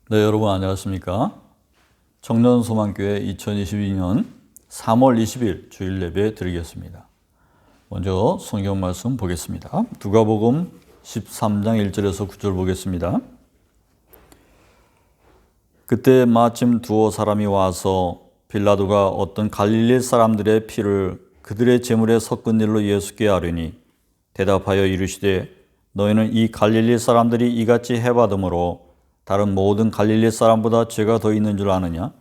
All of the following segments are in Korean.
네, 여러분 안녕하십니까? 청년소망교회 2022년 3월 20일 주일 예배 드리겠습니다. 먼저 성경 말씀 보겠습니다. 누가복음 13장 1절에서 9절 보겠습니다. 그때 마침 두어 사람이 와서 빌라도가 어떤 갈릴리 사람들의 피를 그들의 제물에 섞은 일로 예수께 아뢰니 대답하여 이르시되 너희는 이 갈릴리 사람들이 이같이 해받음으로 다른 모든 갈릴리 사람보다 죄가 더 있는 줄 아느냐?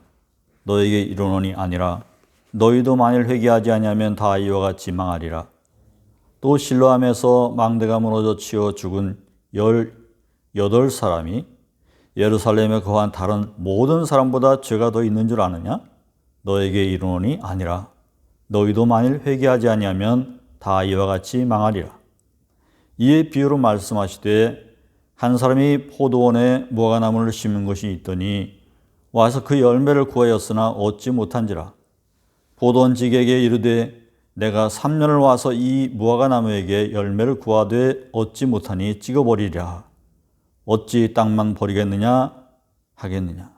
너에게 이르노니 아니라 너희도 만일 회개하지 아니하면 다 이와 같이 망하리라. 또 실로암에서 망대가 무너져 치어 죽은 18사람이 예루살렘에 거한 다른 모든 사람보다 죄가 더 있는 줄 아느냐? 너에게 이르노니 아니라 너희도 만일 회개하지 아니하면 다 이와 같이 망하리라. 이에 비유로 말씀하시되 한 사람이 포도원에 무화과나무를 심은 것이 있더니 와서 그 열매를 구하였으나 얻지 못한지라. 포도원직에게 이르되 내가 3년을 와서 이 무화과나무에게 열매를 구하되 얻지 못하니 찍어버리랴. 어찌 땅만 버리겠느냐 하겠느냐.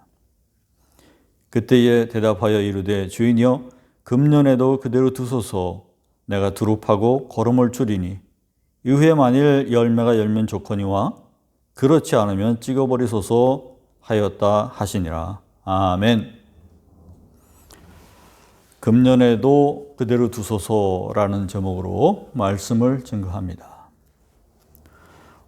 그때에 대답하여 이르되 주인이여 금년에도 그대로 두소서. 내가 두릅하고 거름을 줄이니 이후에 만일 열매가 열면 좋거니와 그렇지 않으면 찍어버리소서 하였다 하시니라. 아멘. 금년에도 그대로 두소서라는 제목으로 말씀을 증거합니다.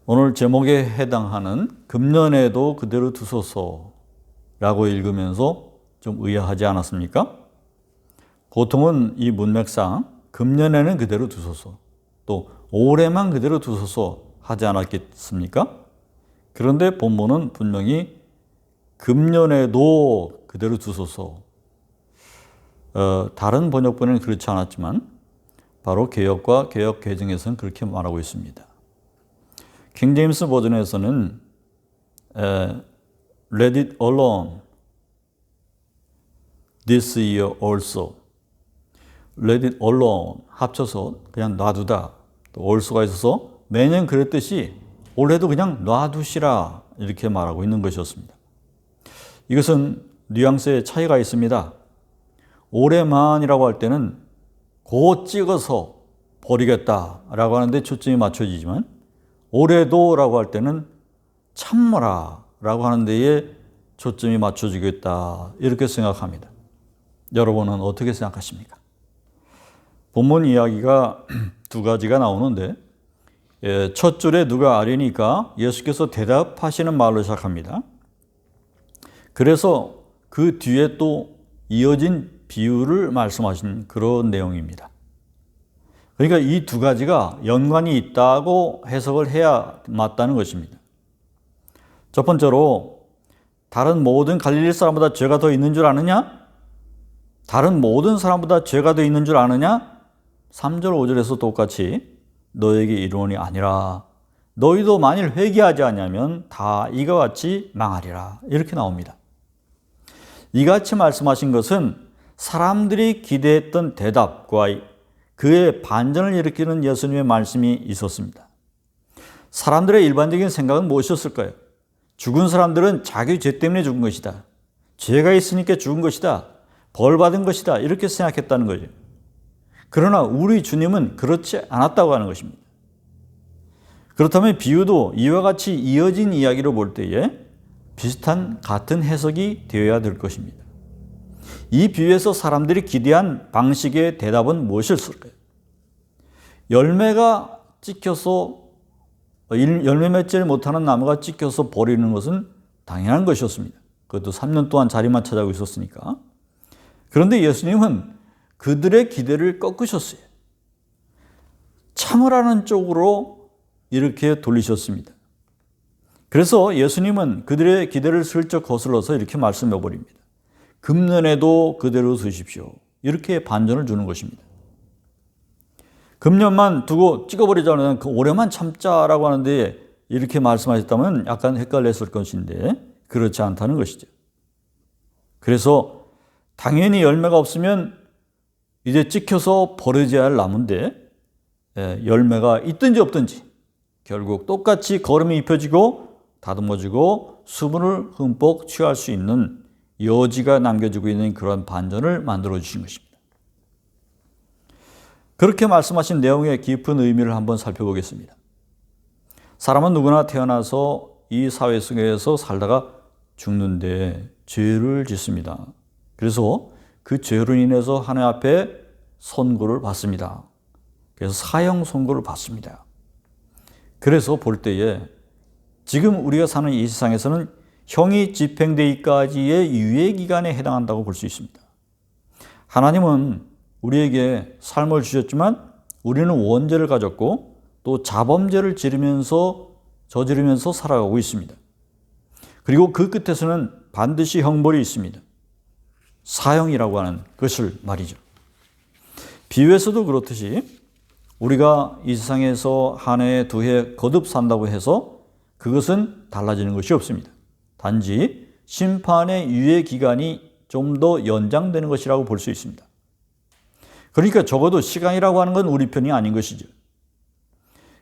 오늘 제목에 해당하는 금년에도 그대로 두소서라고 읽으면서 좀 의아하지 않았습니까? 보통은 이 문맥상 금년에는 그대로 두소서, 또 올해만 그대로 두소서 하지 않았겠습니까? 그런데 본문은 분명히 금년에도 그대로 두소서. 다른 번역본에는 그렇지 않았지만 바로 개역과 개역 개정에서는 그렇게 말하고 있습니다. 킹 제임스 버전에서는 Let it alone this year also. Let it alone 합쳐서 그냥 놔두다. 또 also가 있어서 매년 그랬듯이 올해도 그냥 놔두시라 이렇게 말하고 있는 것이었습니다. 이것은 뉘앙스의 차이가 있습니다. 올해만이라고 할 때는 곧 찍어서 버리겠다라고 하는데 초점이 맞춰지지만 올해도라고 할 때는 참으라라고 하는 데에 초점이 맞춰지겠다 이렇게 생각합니다. 여러분은 어떻게 생각하십니까? 본문 이야기가 두 가지가 나오는데 첫 줄에 누가 아뢰니까 예수께서 대답하시는 말로 시작합니다. 그래서 그 뒤에 또 이어진 비유를 말씀하신 그런 내용입니다. 그러니까 이 두 가지가 연관이 있다고 해석을 해야 맞다는 것입니다. 첫 번째로 다른 모든 갈릴리 사람보다 죄가 더 있는 줄 아느냐? 다른 모든 사람보다 죄가 더 있는 줄 아느냐? 3절 5절에서 똑같이 너에게 이르노니 아니라 너희도 만일 회개하지 않으면 다 이와 같이 망하리라 이렇게 나옵니다. 이같이 말씀하신 것은 사람들이 기대했던 대답과 그의 반전을 일으키는 예수님의 말씀이 있었습니다. 사람들의 일반적인 생각은 무엇이었을까요? 죽은 사람들은 자기 죄 때문에 죽은 것이다. 죄가 있으니까 죽은 것이다. 벌 받은 것이다. 이렇게 생각했다는 거죠. 그러나 우리 주님은 그렇지 않았다고 하는 것입니다. 그렇다면 비유도 이와 같이 이어진 이야기로 볼 때에 비슷한 같은 해석이 되어야 될 것입니다. 이 비유에서 사람들이 기대한 방식의 대답은 무엇일까요? 열매가 찍혀서 열매 맺지 못하는 나무가 찍혀서 버리는 것은 당연한 것이었습니다. 그것도 3년 동안 자리만 차지하고 있었으니까. 그런데 예수님은 그들의 기대를 꺾으셨어요. 참으라는 쪽으로 이렇게 돌리셨습니다. 그래서 예수님은 그들의 기대를 슬쩍 거슬러서 이렇게 말씀해 버립니다. 금년에도 그대로 두십시오. 이렇게 반전을 주는 것입니다. 금년만 두고 찍어버리자면 올해만 참자라고 하는데 이렇게 말씀하셨다면 약간 헷갈렸을 것인데 그렇지 않다는 것이죠. 그래서 당연히 열매가 없으면 이제 찍혀서 버려져야 할 나무인데 열매가 있든지 없든지 결국 똑같이 거름이 입혀지고 다듬어지고 수분을 흠뻑 취할 수 있는 여지가 남겨지고 있는 그런 반전을 만들어 주신 것입니다. 그렇게 말씀하신 내용의 깊은 의미를 한번 살펴보겠습니다. 사람은 누구나 태어나서 이 사회 속에서 살다가 죽는데 죄를 짓습니다. 그래서 그 죄로 인해서 하나님 앞에 선고를 받습니다. 그래서 사형 선고를 받습니다. 그래서 볼 때에 지금 우리가 사는 이 세상에서는 형이 집행되기까지의 유예기간에 해당한다고 볼 수 있습니다. 하나님은 우리에게 삶을 주셨지만 우리는 원죄를 가졌고 또 자범죄를 저지르면서 살아가고 있습니다. 그리고 그 끝에서는 반드시 형벌이 있습니다. 사형이라고 하는 것을 말이죠. 비유에서도 그렇듯이 우리가 이 세상에서 한 해, 두 해 거듭 산다고 해서 그것은 달라지는 것이 없습니다. 단지 심판의 유예 기간이 좀 더 연장되는 것이라고 볼 수 있습니다. 그러니까 적어도 시간이라고 하는 건 우리 편이 아닌 것이죠.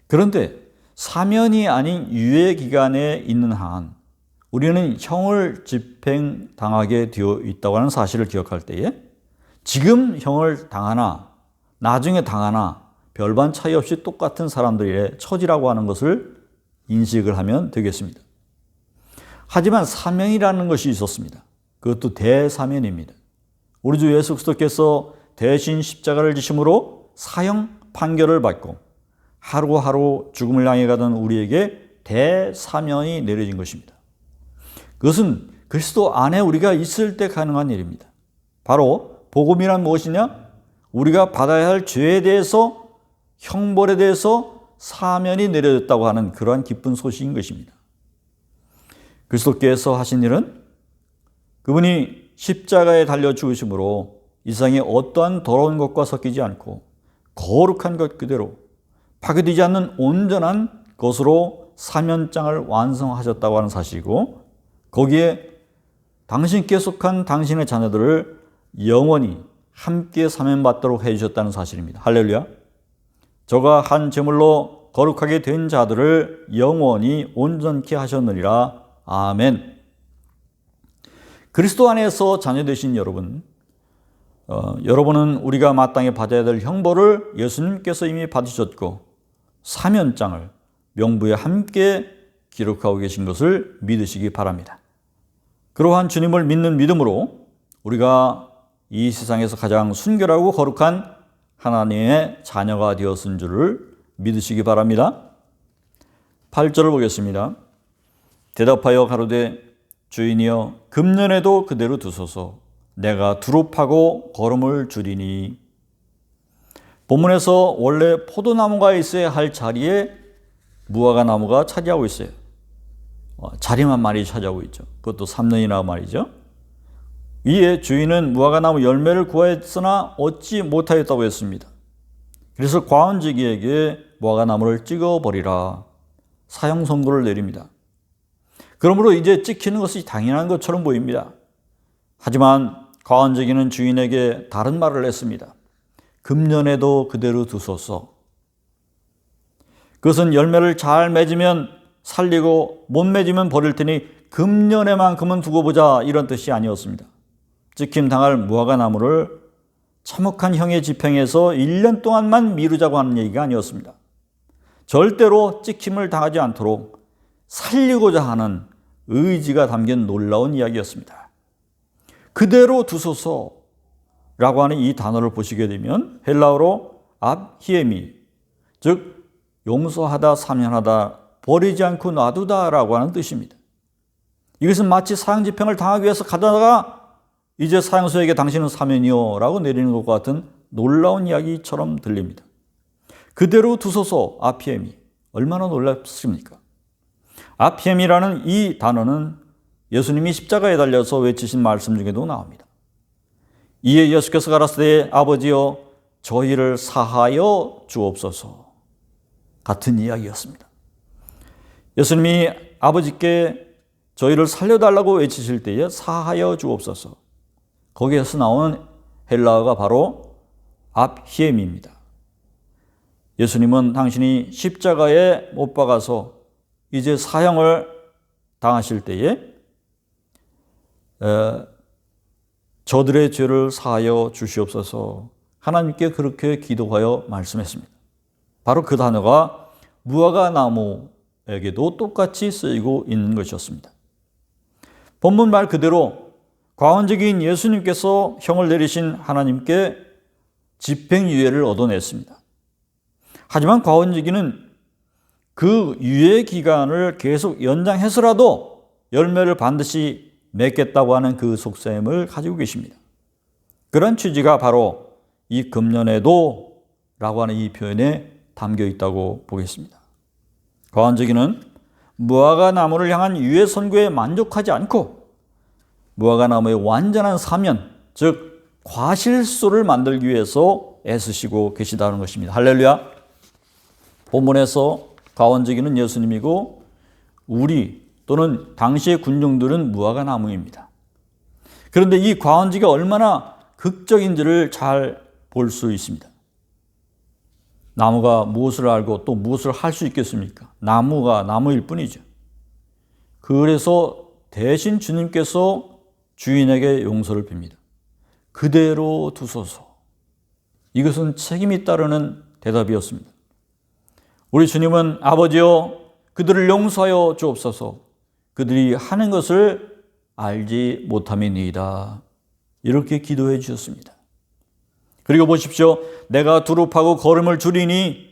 그런데 사면이 아닌 유예 기간에 있는 한 우리는 형을 집행당하게 되어 있다고 하는 사실을 기억할 때에 지금 형을 당하나 나중에 당하나 별반 차이 없이 똑같은 사람들의 처지라고 하는 것을 인식을 하면 되겠습니다. 하지만 사면이라는 것이 있었습니다. 그것도 대사면입니다. 우리 주 예수 그리스도께서 대신 십자가를 지심으로 사형 판결을 받고 하루하루 죽음을 향해 가던 우리에게 대사면이 내려진 것입니다. 그것은 그리스도 안에 우리가 있을 때 가능한 일입니다. 바로 복음이란 무엇이냐? 우리가 받아야 할 죄에 대해서 형벌에 대해서 사면이 내려졌다고 하는 그러한 기쁜 소식인 것입니다. 그리스도께서 하신 일은 그분이 십자가에 달려 죽으심으로 이 세상에 어떠한 더러운 것과 섞이지 않고 거룩한 것 그대로 파괴되지 않는 온전한 것으로 사면장을 완성하셨다고 하는 사실이고 거기에 당신께 속한 당신의 자녀들을 영원히 함께 사면받도록 해주셨다는 사실입니다. 할렐루야. 저가 한 제물로 거룩하게 된 자들을 영원히 온전케 하셨느니라. 아멘. 그리스도 안에서 자녀되신 여러분, 여러분은 우리가 마땅히 받아야 될 형벌을 예수님께서 이미 받으셨고 사면장을 명부에 함께 기록하고 계신 것을 믿으시기 바랍니다. 그러한 주님을 믿는 믿음으로 우리가 이 세상에서 가장 순결하고 거룩한 하나님의 자녀가 되었은 줄을 믿으시기 바랍니다. 8절을 보겠습니다. 대답하여 가로되 주인이여 금년에도 그대로 두소서 내가 두릅하고 거름을 줄이니. 본문에서 원래 포도나무가 있어야 할 자리에 무화과 나무가 차지하고 있어요. 자리만 많이 차지하고 있죠. 그것도 3년이나 말이죠. 이에 주인은 무화과 나무 열매를 구하였으나 얻지 못하였다고 했습니다. 그래서 과원지기에게 무화과 나무를 찍어버리라 사형 선고를 내립니다. 그러므로 이제 찍히는 것이 당연한 것처럼 보입니다. 하지만 과원지기는 주인에게 다른 말을 했습니다. 금년에도 그대로 두소서. 그것은 열매를 잘 맺으면 살리고 못 맺으면 버릴 테니 금년에만큼은 두고 보자 이런 뜻이 아니었습니다. 찍힘 당할 무화과 나무를 참혹한 형의 집행에서 1년 동안만 미루자고 하는 얘기가 아니었습니다. 절대로 찍힘을 당하지 않도록 살리고자 하는 의지가 담긴 놀라운 이야기였습니다. 그대로 두소서라고 하는 이 단어를 보시게 되면 헬라어로 압히에미, 즉 용서하다, 사면하다, 버리지 않고 놔두다라고 하는 뜻입니다. 이것은 마치 사형 집행을 당하기 위해서 가다가 이제 사형수에게 당신은 사면이요 라고 내리는 것과 같은 놀라운 이야기처럼 들립니다. 그대로 두소서 아피엠이 얼마나 놀랍습니까? 아피엠이라는 이 단어는 예수님이 십자가에 달려서 외치신 말씀 중에도 나옵니다. 이에 예수께서 가라사대 아버지여 저희를 사하여 주옵소서. 같은 이야기였습니다. 예수님이 아버지께 저희를 살려달라고 외치실 때에 사하여 주옵소서. 거기에서 나온 헬라어가 바로 압히엠입니다. 예수님은 당신이 십자가에 못 박아서 이제 사형을 당하실 때에 저들의 죄를 사하여 주시옵소서 하나님께 그렇게 기도하여 말씀했습니다. 바로 그 단어가 무화과 나무에게도 똑같이 쓰이고 있는 것이었습니다. 본문 말 그대로 과원적인 예수님께서 형을 내리신 하나님께 집행유예를 얻어냈습니다. 하지만 과원적인은 그 유예 기간을 계속 연장해서라도 열매를 반드시 맺겠다고 하는 그 속셈을 가지고 계십니다. 그런 취지가 바로 이 금년에도 라고 하는 이 표현에 담겨 있다고 보겠습니다. 과원적인은 무화과 나무를 향한 유예 선고에 만족하지 않고 무화과 나무의 완전한 사면, 즉 과실수를 만들기 위해서 애쓰시고 계시다는 것입니다. 할렐루야. 본문에서 과원적인은 예수님이고 우리 또는 당시의 군중들은 무화과 나무입니다. 그런데 이 과원적이 얼마나 극적인지를 잘 볼 수 있습니다. 나무가 무엇을 알고 또 무엇을 할 수 있겠습니까? 나무가 나무일 뿐이죠. 그래서 대신 주님께서 주인에게 용서를 빕니다. 그대로 두소서. 이것은 책임이 따르는 대답이었습니다. 우리 주님은 아버지여 그들을 용서하여 주옵소서. 그들이 하는 것을 알지 못함이니이다. 이렇게 기도해 주셨습니다. 그리고 보십시오. 내가 두릅하고 걸음을 줄이니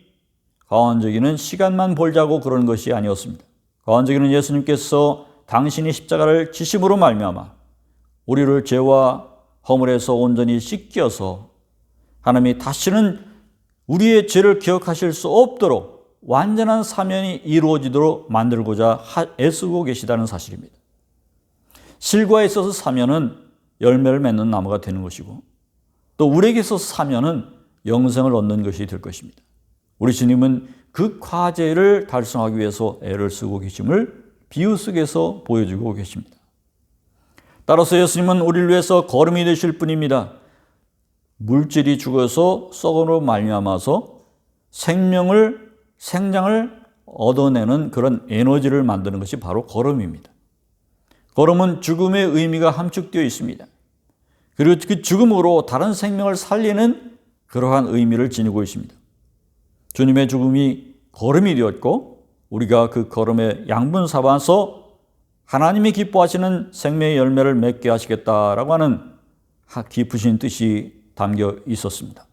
과원적이는 시간만 벌자고 그런 것이 아니었습니다. 과원적이는 예수님께서 당신이 십자가를 지심으로 말미암아 우리를 죄와 허물에서 온전히 씻겨서 하나님이 다시는 우리의 죄를 기억하실 수 없도록 완전한 사면이 이루어지도록 만들고자 애쓰고 계시다는 사실입니다. 실과에 있어서 사면은 열매를 맺는 나무가 되는 것이고 또 우리에게 있어서 사면은 영생을 얻는 것이 될 것입니다. 우리 주님은 그 과제를 달성하기 위해서 애를 쓰고 계심을 비유 속에서 보여주고 계십니다. 따라서 예수님은 우리를 위해서 거름이 되실 분입니다. 물질이 죽어서 썩음으로 말미암아서 생장을 얻어내는 그런 에너지를 만드는 것이 바로 거름입니다. 거름은 죽음의 의미가 함축되어 있습니다. 그리고 그 죽음으로 다른 생명을 살리는 그러한 의미를 지니고 있습니다. 주님의 죽음이 거름이 되었고 우리가 그 거름에 양분 삼아서 하나님이 기뻐하시는 생명의 열매를 맺게 하시겠다라고 하는 깊으신 뜻이 담겨 있었습니다.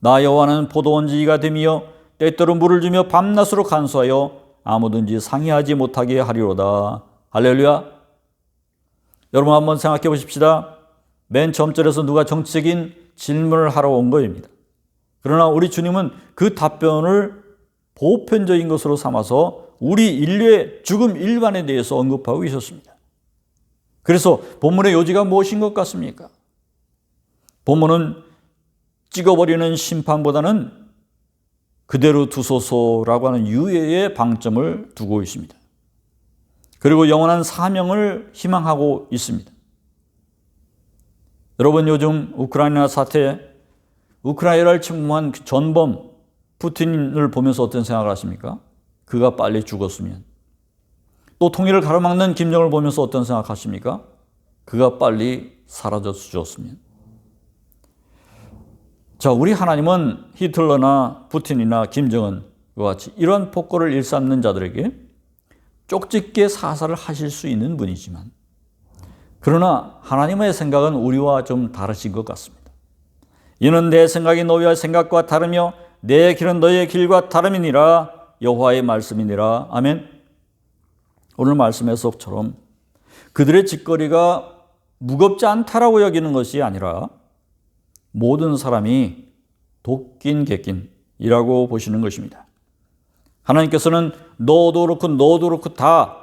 나 여호와는 포도원지기가 되며 때때로 물을 주며 밤낮으로 간수하여 아무든지 상의하지 못하게 하리로다. 할렐루야. 여러분 한번 생각해 보십시다. 맨 처음 절에서 누가 정치적인 질문을 하러 온 거입니다. 그러나 우리 주님은 그 답변을 보편적인 것으로 삼아서 우리 인류의 죽음 일반에 대해서 언급하고 있었습니다. 그래서 본문의 요지가 무엇인 것 같습니까? 본문은 찍어버리는 심판보다는 그대로 두소서라고 하는 유예의 방점을 두고 있습니다. 그리고 영원한 사명을 희망하고 있습니다. 여러분 요즘 우크라이나 사태, 우크라이나를 침공한 전범 푸틴을 보면서 어떤 생각을 하십니까? 그가 빨리 죽었으면. 또 통일을 가로막는 김정을 보면서 어떤 생각하십니까? 그가 빨리 사라져 주었으면. 자, 우리 하나님은 히틀러나 푸틴이나 김정은과 같이 이런 폭거를 일삼는 자들에게 쪽집게 사살을 하실 수 있는 분이지만 그러나 하나님의 생각은 우리와 좀 다르신 것 같습니다. 이는 내 생각이 너희의 생각과 다르며 내 길은 너희의 길과 다름이니라 여호와의 말씀이니라. 아멘. 오늘 말씀에서처럼 그들의 짓거리가 무겁지 않다라고 여기는 것이 아니라 모든 사람이 돕긴 객긴이라고 보시는 것입니다. 하나님께서는 너도 그렇고 다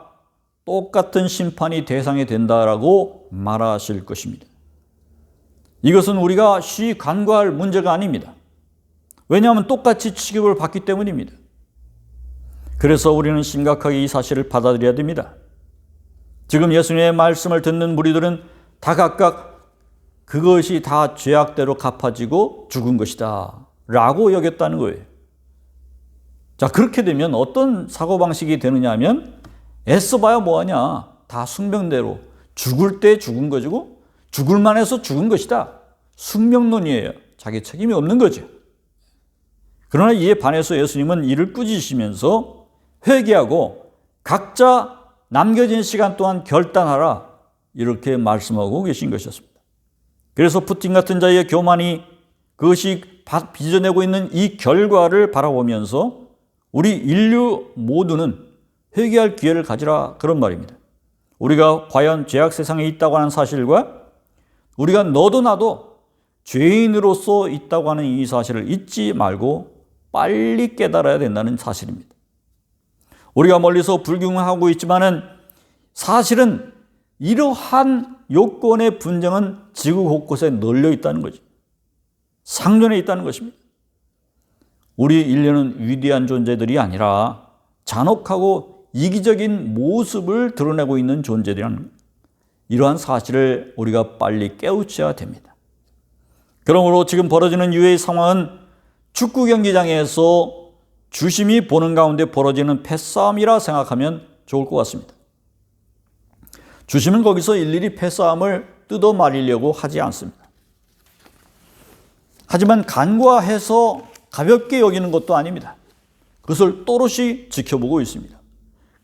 똑같은 심판이 대상이 된다라고 말하실 것입니다. 이것은 우리가 쉬이 간과할 문제가 아닙니다. 왜냐하면 똑같이 취급을 받기 때문입니다. 그래서 우리는 심각하게 이 사실을 받아들여야 됩니다. 지금 예수님의 말씀을 듣는 무리들은 다 각각 그것이 다 죄악대로 갚아지고 죽은 것이다 라고 여겼다는 거예요. 자, 그렇게 되면 어떤 사고방식이 되느냐 하면 애써봐야 뭐하냐. 다 숙명대로 죽을 때 죽은 것이고 죽을 만해서 죽은 것이다. 숙명론이에요. 자기 책임이 없는 거죠. 그러나 이에 반해서 예수님은 이를 꾸짖으시면서 회개하고 각자 남겨진 시간 동안 결단하라, 이렇게 말씀하고 계신 것이었습니다. 그래서 푸틴 같은 자의 교만이 그것이 빚어내고 있는 이 결과를 바라보면서 우리 인류 모두는 회개할 기회를 가지라, 그런 말입니다. 우리가 과연 죄악 세상에 있다고 하는 사실과 우리가 너도 나도 죄인으로서 있다고 하는 이 사실을 잊지 말고 빨리 깨달아야 된다는 사실입니다. 우리가 멀리서 불경하고 있지만은 사실은 이러한 요건의 분쟁은 지구 곳곳에 널려 있다는 거죠. 상존해 있다는 것입니다. 우리 인류는 위대한 존재들이 아니라 잔혹하고 이기적인 모습을 드러내고 있는 존재들이라는 이러한 사실을 우리가 빨리 깨우쳐야 됩니다. 그러므로 지금 벌어지는 유해의 상황은 축구 경기장에서 주심이 보는 가운데 벌어지는 패싸움이라 생각하면 좋을 것 같습니다. 주심은 거기서 일일이 패싸움을 뜯어 말리려고 하지 않습니다. 하지만 간과해서 가볍게 여기는 것도 아닙니다. 그것을 또렷이 지켜보고 있습니다.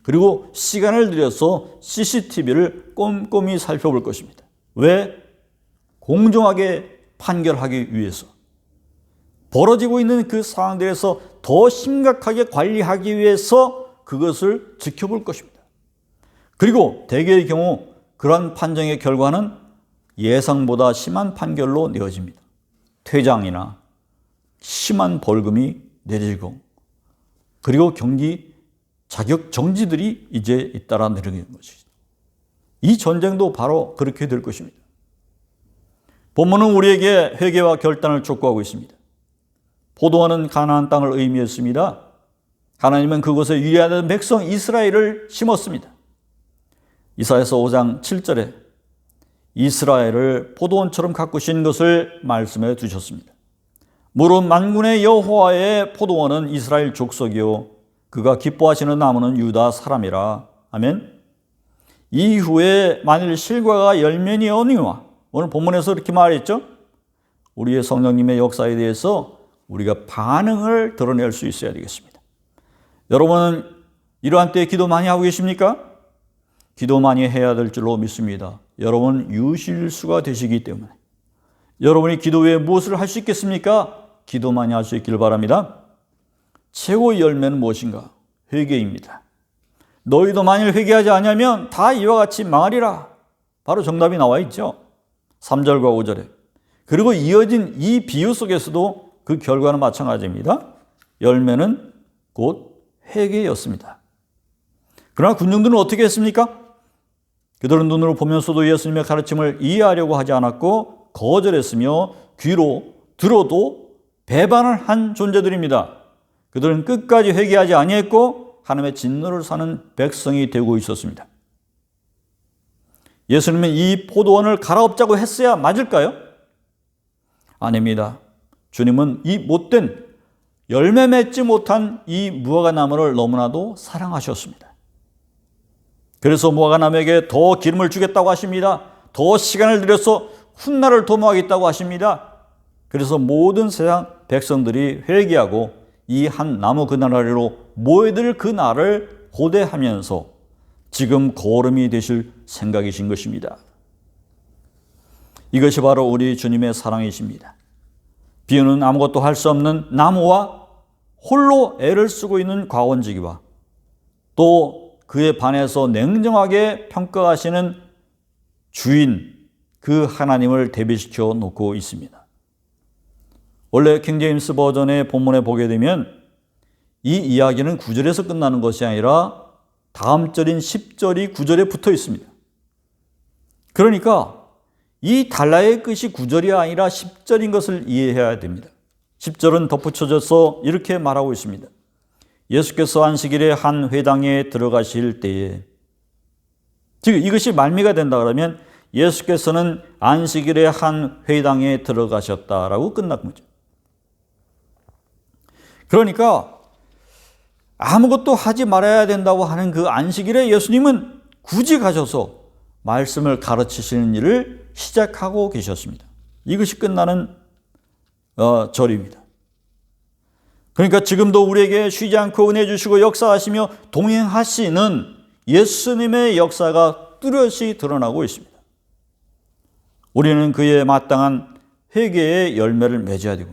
그리고 시간을 들여서 CCTV를 꼼꼼히 살펴볼 것입니다. 왜? 공정하게 판결하기 위해서. 벌어지고 있는 그 상황들에서 더 심각하게 관리하기 위해서 그것을 지켜볼 것입니다. 그리고 대개의 경우 그러한 판정의 결과는 예상보다 심한 판결로 내어집니다. 퇴장이나 심한 벌금이 내려지고, 그리고 경기 자격 정지들이 이제 잇따라 내리는 것이죠. 이 전쟁도 바로 그렇게 될 것입니다. 본문은 우리에게 회개와 결단을 촉구하고 있습니다. 포도원은 가나안 땅을 의미했습니다. 하나님은 그곳에 위대한 백성 이스라엘을 심었습니다. 이사야서 5장 7절에 이스라엘을 포도원처럼 가꾸신 것을 말씀해 두셨습니다. 무릇 만군의 여호와의 포도원은 이스라엘 족속이요 그가 기뻐하시는 나무는 유다 사람이라. 아멘. 이후에 만일 실과가 열매니 어니와, 오늘 본문에서 이렇게 말했죠. 우리의 성령님의 역사에 대해서 우리가 반응을 드러낼 수 있어야 되겠습니다. 여러분은 이러한 때에 기도 많이 하고 계십니까? 기도 많이 해야 될 줄로 믿습니다. 여러분 유실수가 되시기 때문에. 여러분이 기도 외에 무엇을 할 수 있겠습니까? 기도 많이 할 수 있기를 바랍니다. 최고의 열매는 무엇인가? 회개입니다. 너희도 만일 회개하지 않으면 다 이와 같이 망하리라. 바로 정답이 나와 있죠. 3절과 5절에. 그리고 이어진 이 비유 속에서도 그 결과는 마찬가지입니다. 열매는 곧 회개였습니다. 그러나 군중들은 어떻게 했습니까? 그들은 눈으로 보면서도 예수님의 가르침을 이해하려고 하지 않았고 거절했으며 귀로 들어도 배반을 한 존재들입니다. 그들은 끝까지 회개하지 아니했고 하나님의 진노를 사는 백성이 되고 있었습니다. 예수님은 이 포도원을 갈아엎자고 했어야 맞을까요? 아닙니다. 주님은 이 못된 열매 맺지 못한 이 무화과 나무를 너무나도 사랑하셨습니다. 그래서 무화과 나무에게 더 기름을 주겠다고 하십니다. 더 시간을 들여서 훗날을 도모하겠다고 하십니다. 그래서 모든 세상 백성들이 회개하고 이 한 나무 그나리로 모여들 그 날을 고대하면서 지금 거름이 되실 생각이신 것입니다. 이것이 바로 우리 주님의 사랑이십니다. 비유는 아무것도 할 수 없는 나무와 홀로 애를 쓰고 있는 과원지기와 또 그에 반해서 냉정하게 평가하시는 주인, 그 하나님을 대비시켜 놓고 있습니다. 원래 킹제임스 버전의 본문에 보게 되면 이 이야기는 9절에서 끝나는 것이 아니라 다음 절인 10절이 9절에 붙어 있습니다. 그러니까 이 달라의 끝이 9절이 아니라 10절인 것을 이해해야 됩니다. 10절은 덧붙여져서 이렇게 말하고 있습니다. 예수께서 안식일에 한 회당에 들어가실 때에, 즉 이것이 말미가 된다 그러면 예수께서는 안식일에 한 회당에 들어가셨다라고 끝난 거죠. 그러니까 아무것도 하지 말아야 된다고 하는 그 안식일에 예수님은 굳이 가셔서 말씀을 가르치시는 일을 시작하고 계셨습니다. 이것이 끝나는 절입니다. 그러니까 지금도 우리에게 쉬지 않고 은혜 주시고 역사하시며 동행하시는 예수님의 역사가 뚜렷이 드러나고 있습니다. 우리는 그에 마땅한 회개의 열매를 맺어야 되고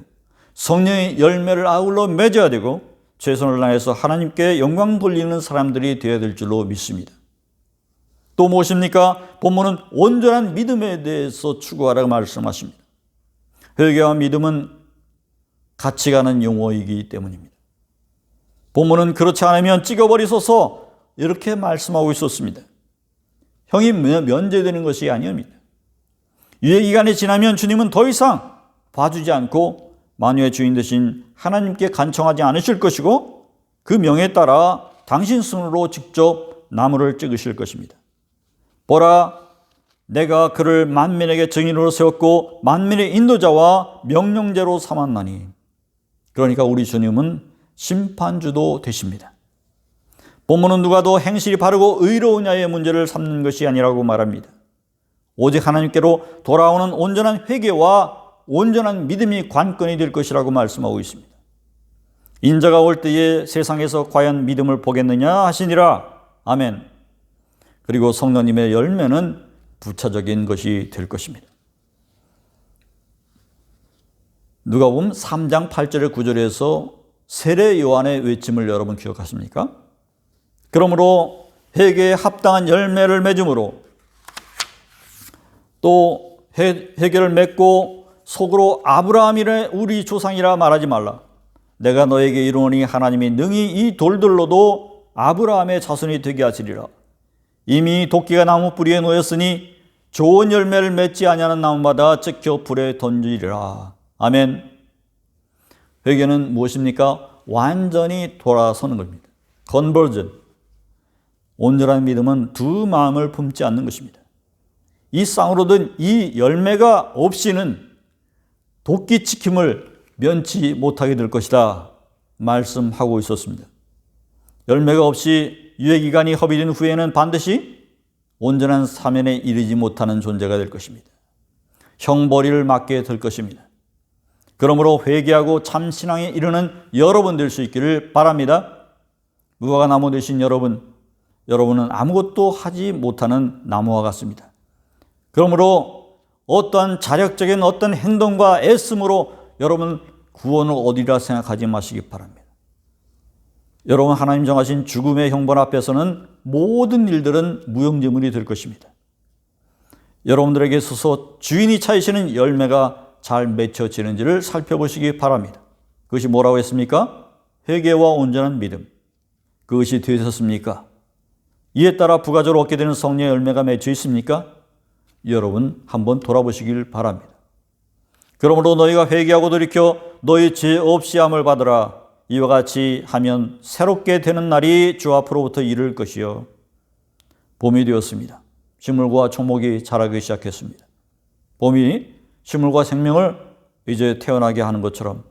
성령의 열매를 아울러 맺어야 되고 최선을 다해서 하나님께 영광 돌리는 사람들이 되어야 될 줄로 믿습니다. 또 무엇입니까? 본문은 온전한 믿음에 대해서 추구하라고 말씀하십니다. 회개와 믿음은 같이 가는 용어이기 때문입니다. 본문은 그렇지 않으면 찍어버리소서 이렇게 말씀하고 있었습니다. 형이 면제되는 것이 아닙니다. 유예기간이 지나면 주님은 더 이상 봐주지 않고 만유의 주인 되신 하나님께 간청하지 않으실 것이고 그 명에 따라 당신 손으로 직접 나무를 찍으실 것입니다. 보라, 내가 그를 만민에게 증인으로 세웠고 만민의 인도자와 명령제로 삼았나니. 그러니까 우리 주님은 심판주도 되십니다. 본문은 누가 더 행실이 바르고 의로우냐의 문제를 삼는 것이 아니라고 말합니다. 오직 하나님께로 돌아오는 온전한 회개와 온전한 믿음이 관건이 될 것이라고 말씀하고 있습니다. 인자가 올 때에 세상에서 과연 믿음을 보겠느냐 하시니라. 아멘. 그리고 성령님의 열매는 부차적인 것이 될 것입니다. 누가복음 3장 8절의 9절에서 세례 요한의 외침을 여러분 기억하십니까? 그러므로 회개에 합당한 열매를 맺음으로 또 회개를 맺고 속으로 아브라함이라 우리 조상이라 말하지 말라. 내가 너에게 이르노니 하나님이 능히 이 돌들로도 아브라함의 자손이 되게 하시리라. 이미 도끼가 나무 뿌리에 놓였으니 좋은 열매를 맺지 아니하는 나무마다 찍혀 불에 던지리라. 아멘. 회개는 무엇입니까? 완전히 돌아서는 겁니다. 컨버전. 온전한 믿음은 두 마음을 품지 않는 것입니다. 이 쌍으로 든 이 열매가 없이는 도끼 지킴을 면치 못하게 될 것이다 말씀하고 있었습니다. 열매가 없이 유예기간이 허비된 후에는 반드시 온전한 사면에 이르지 못하는 존재가 될 것입니다. 형벌이를 맞게 될 것입니다. 그러므로 회개하고 참신앙에 이르는 여러분 될 수 있기를 바랍니다. 무화과 나무 되신 여러분은 아무것도 하지 못하는 나무와 같습니다. 그러므로 어떠한 자력적인 어떤 행동과 애씀으로 여러분 구원을 얻으리라 생각하지 마시기 바랍니다. 여러분 하나님 정하신 죽음의 형벌 앞에서는 모든 일들은 무용지물이 될 것입니다. 여러분들에게 있어서 주인이 차이시는 열매가 잘 맺혀지는지를 살펴보시기 바랍니다. 그것이 뭐라고 했습니까? 회개와 온전한 믿음. 그것이 되셨습니까? 이에 따라 부가적으로 얻게 되는 성령의 열매가 맺혀 있습니까? 여러분 한번 돌아보시길 바랍니다. 그러므로 너희가 회개하고 돌이켜 너희 죄 없이 함을 받으라. 이와 같이 하면 새롭게 되는 날이 주 앞으로부터 이를 것이요. 봄이 되었습니다. 식물과 초목이 자라기 시작했습니다. 봄이 식물과 생명을 이제 태어나게 하는 것처럼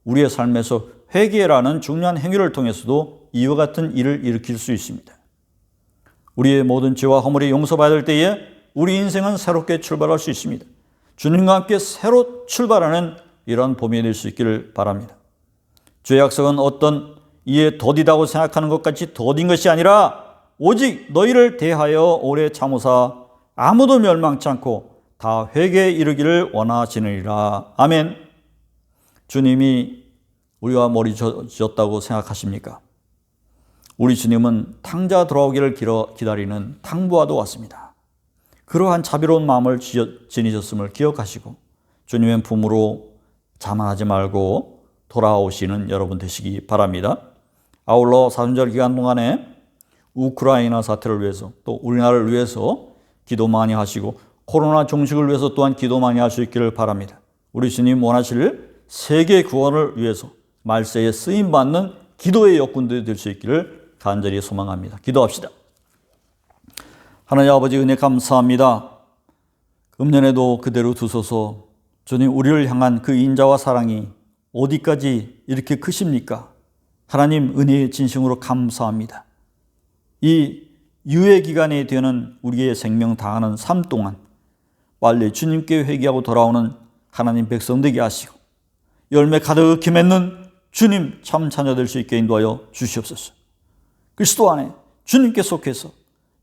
우리의 삶에서 회개라는 중요한 행위를 통해서도 이와 같은 일을 일으킬 수 있습니다. 우리의 모든 죄와 허물이 용서받을 때에 우리 인생은 새롭게 출발할 수 있습니다. 주님과 함께 새로 출발하는 이런 봄이 될 수 있기를 바랍니다. 죄 약속은 어떤 이에 더디다고 생각하는 것 같이 더딘 것이 아니라 오직 너희를 대하여 오래 참으사 아무도 멸망치 않고 다 회개에 이르기를 원하시느니라. 아멘. 주님이 우리와 머리 졌다고 생각하십니까? 우리 주님은 탕자 돌아오기를 기다리는 탕부와도 같습니다. 그러한 자비로운 마음을 지니셨음을 기억하시고 주님의 품으로 자만하지 말고 돌아오시는 여러분 되시기 바랍니다. 아울러 사순절 기간 동안에 우크라이나 사태를 위해서 또 우리나라를 위해서 기도 많이 하시고 코로나 종식을 위해서 또한 기도 많이 할 수 있기를 바랍니다. 우리 주님 원하실 세계 구원을 위해서 말세에 쓰임받는 기도의 역군들이 될 수 있기를 간절히 소망합니다. 기도합시다. 하나님 아버지 은혜 감사합니다. 금년에도 그대로 두소서. 주님 우리를 향한 그 인자와 사랑이 어디까지 이렇게 크십니까? 하나님 은혜의 진심으로 감사합니다. 이 유예 기간이 되는 우리의 생명 다하는 삶 동안 빨리 주님께 회개하고 돌아오는 하나님 백성 되게 하시고 열매 가득히 맺는 주님 참 자녀 될 수 있게 인도하여 주시옵소서. 그리스도 안에 주님께 속해서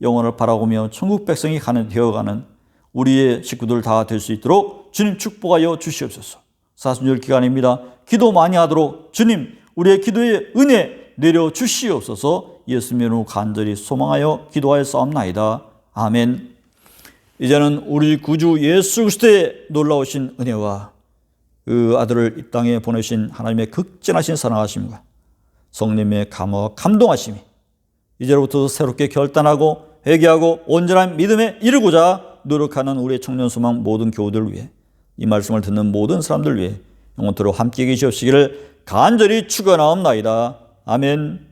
영혼을 바라보며 천국 백성이 되어가는 우리의 식구들 다 될 수 있도록 주님 축복하여 주시옵소서. 사순절 기간입니다. 기도 많이 하도록 주님 우리의 기도에 은혜 내려 주시옵소서. 예수님의 이름으로 간절히 소망하여 기도하여 싸움나이다. 아멘. 이제는 우리 구주 예수 그리스도의 놀라우신 은혜와 그 아들을 이 땅에 보내신 하나님의 극진하신 사랑하심과 성령의 감화와 감동하심이 이제로부터 새롭게 결단하고 회개하고 온전한 믿음에 이르고자 노력하는 우리의 청년소망 모든 교우들을 위해 이 말씀을 듣는 모든 사람들 위해 영원토록 함께 계시옵시기를 간절히 축원하옵나이다. 아멘.